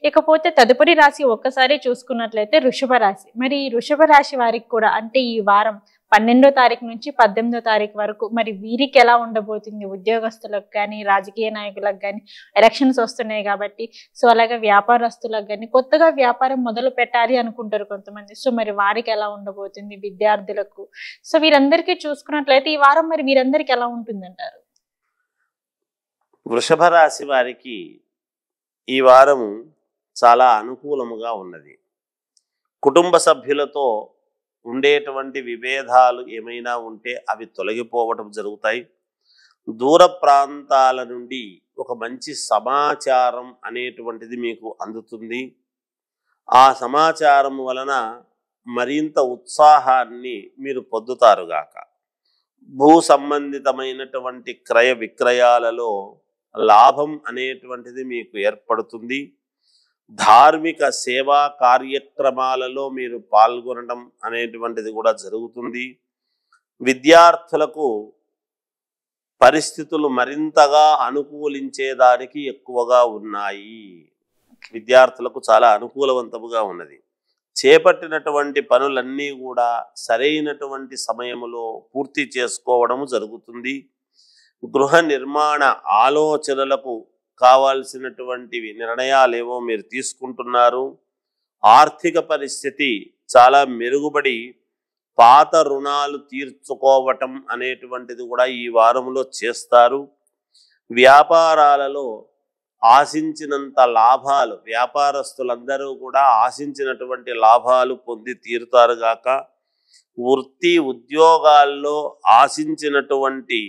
ఇకపోతే తదుపరి రాశి ఒక్కసారి చూసుకున్నట్లయితే వృషభ రాశి. మరి ఈ వృషభ రాశి వారికి కూడా అంటే ఈ వారం 12వ తారీఖు నుంచి 18వ తారీఖు వరకు మరి వీరికి ఎలా ఉండబోతుంది? ఉద్యోగస్తులకు కానీ, రాజకీయ నాయకులకు కానీ ఎలక్షన్స్ వస్తున్నాయి కాబట్టి, సో అలాగే వ్యాపారస్తులకు కానీ కొత్తగా వ్యాపారం మొదలు పెట్టాలి అనుకుంటారు కొంతమంది. సో మరి వారికి ఎలా ఉండబోతుంది? విద్యార్థులకు, సో వీరందరికీ చూసుకున్నట్లయితే ఈ వారం మరి వీరందరికీ ఎలా ఉంటుందంటారు? వృషభ రాశి వారికి ఈ వారం చాలా అనుకూలముగా ఉన్నది. కుటుంబ సభ్యులతో ఉండేటువంటి విభేదాలు ఏమైనా ఉంటే అవి తొలగిపోవటం జరుగుతాయి. దూర ప్రాంతాల నుండి ఒక మంచి సమాచారం అనేటువంటిది మీకు అందుతుంది. ఆ సమాచారం వలన మరింత ఉత్సాహాన్ని మీరు పొందుతారుగాక. భూ సంబంధితమైనటువంటి క్రయ విక్రయాలలో లాభం అనేటువంటిది మీకు ఏర్పడుతుంది. ధార్మిక సేవా కార్యక్రమాలలో మీరు పాల్గొనడం అనేటువంటిది కూడా జరుగుతుంది. విద్యార్థులకు పరిస్థితులు మరింతగా అనుకూలించేదానికి ఎక్కువగా ఉన్నాయి. విద్యార్థులకు చాలా అనుకూలవంతముగా ఉన్నది. చేపట్టినటువంటి పనులన్నీ కూడా సరైనటువంటి సమయంలో పూర్తి చేసుకోవడం జరుగుతుంది. గృహ నిర్మాణ ఆలోచనలకు కావాల్సినటువంటి నిర్ణయాలేవో మీరు తీసుకుంటున్నారు. ఆర్థిక పరిస్థితి చాలా మెరుగుపడి పాత రుణాలు తీర్చుకోవటం అనేటువంటిది కూడా ఈ వారంలో చేస్తారు. వ్యాపారాలలో ఆశించినంత లాభాలు, వ్యాపారస్తులందరూ కూడా ఆశించినటువంటి లాభాలు పొంది తీరుతారుగాక. వృత్తి ఉద్యోగాల్లో ఆశించినటువంటి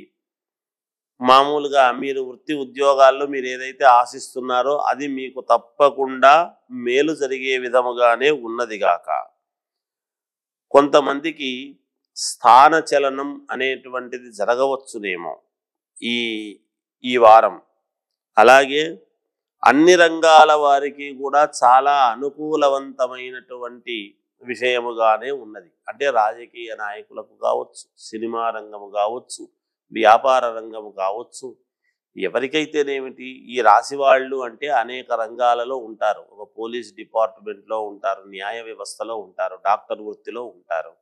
మామూలుగా మీరు వృత్తి ఉద్యోగాల్లో మీరు ఏదైతే ఆశిస్తున్నారో అది మీకు తప్పకుండా మేలు జరిగే విధముగానే ఉన్నదిగాక. కొంతమందికి స్థానచలనం అనేటువంటిది జరగవచ్చునేమో ఈ వారం. అలాగే అన్ని రంగాల వారికి కూడా చాలా అనుకూలవంతమైనటువంటి విషయముగానే ఉన్నది. అంటే రాజకీయ నాయకులకు కావచ్చు, సినిమా రంగము కావచ్చు, వ్యాపార రంగము కావచ్చు, ఎవరికైతేనేమిటి ఈ రాశి వాళ్ళు అంటే అనేక రంగాలలో ఉంటారు. ఒక పోలీస్ డిపార్ట్మెంట్లో ఉంటారు, న్యాయ వ్యవస్థలో ఉంటారు, డాక్టర్ వృత్తిలో ఉంటారు,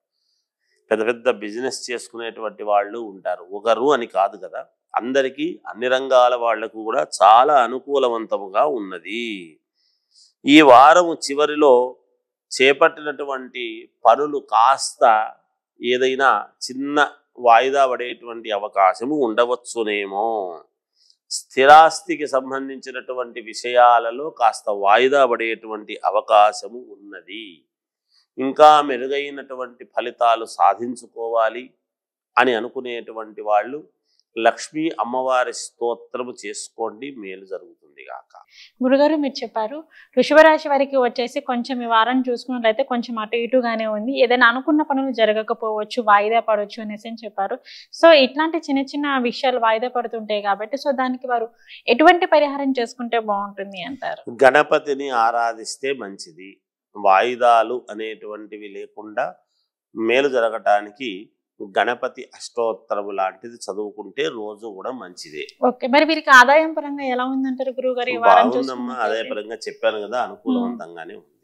పెద్ద పెద్ద బిజినెస్ చేసుకునేటువంటి వాళ్ళు ఉంటారు. ఒకరు అని కాదు కదా, అందరికీ అన్ని రంగాల వాళ్లకు కూడా చాలా అనుకూలవంతముగా ఉన్నది. ఈ వారము చివరిలో చేపట్టినటువంటి పనులు కాస్త ఏదైనా చిన్న వాయిదా పడేటువంటి అవకాశము ఉండవచ్చునేమో. స్థిరాస్తికి సంబంధించినటువంటి విషయాలలో కాస్త వాయిదా పడేటువంటి అవకాశము ఉన్నది. ఇంకా మెరుగైనటువంటి ఫలితాలు సాధించుకోవాలి అని అనుకునేటువంటి వాళ్ళు లక్ష్మీ అమ్మవారి స్తోత్రము చేసుకోండి, మేలు జరుగుతుంది గాక. గురుగారు మీరు చెప్పారు వృషభ రాశి వారికి వచ్చేసి కొంచెం ఈ వారం చూసుకున్నట్లయితే కొంచెం అటు ఇటుగానే ఉంది, ఏదైనా అనుకున్న పనులు జరగకపోవచ్చు, వాయిదా పడవచ్చు అనేసి అని చెప్పారు. సో ఇట్లాంటి చిన్న చిన్న విషయాలు వాయిదా పడుతుంటాయి కాబట్టి సో దానికి వారు ఎటువంటి పరిహారం చేసుకుంటే బాగుంటుంది అంటారు? గణపతిని ఆరాధిస్తే మంచిది. వాయిదాలు అనేటువంటివి లేకుండా మేలు జరగటానికి గణపతి అష్టోత్తరము లాంటిది చదువుకుంటే రోజు కూడా మంచిదే. ఓకే, మరి వీరికి ఆదాయం పరంగా ఎలా ఉందంటారు గురువు గారు? బాగుందమ్మా, ఆదాయ పరంగా చెప్పాను కదా, అనుకూలవంతంగానే ఉంది.